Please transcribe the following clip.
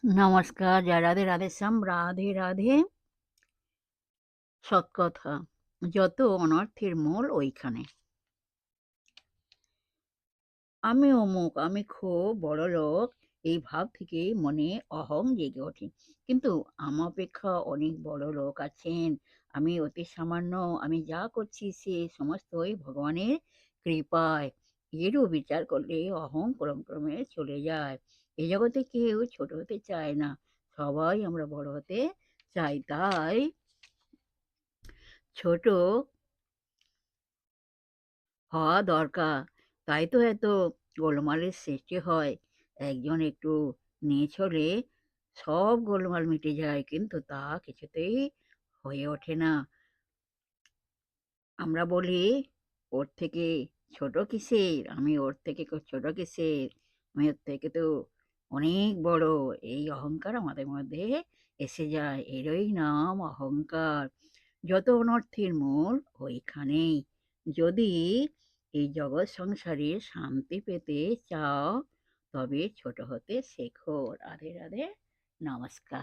নমস্কার, জয় রাধে রাধেশ্যাম, রাধে রাধে। সৎকথা, যত অনর্থের মূল ওইখানে। আমি অমুক, আমি খুব বড়লোক, এই ভাব থেকেই মনে অহং জেগে ওঠে। কিন্তু আমাপেক্ষা অনেক বড় লোক আছেন, আমি অতি সামান্য, আমি যা করছি সে সমস্তই ভগবানের কৃপায়। এরও বিচার করলে অহং ক্রমে ক্রমে চলে যায়। এ জগতে কেউ ছোট হতে চায় না, সবাই আমরা বড় হতে চাই। তাই ছোট হওয়া দরকার। তাই তো এত গোলমালের সৃষ্টি হয়। একজন একটু নীচ হলে সব গোলমাল মিটে যায়, কিন্তু তা কিছুতেই হয়ে ওঠে না। আমরা বলি, ওর থেকে ছোট কিসের, আমি ওর থেকে ছোট কিসের, আমি ওর থেকে তো অনেক বড়। এই অহংকার আমাদের মধ্যে এসে যায়, এরই নাম অহংকার। যত অনর্থের মূল ওইখানেই। যদি এই জগৎ সংসারে শান্তি পেতে চাও, তবে ছোট হতে শেখো। রাধে রাধে, নমস্কার।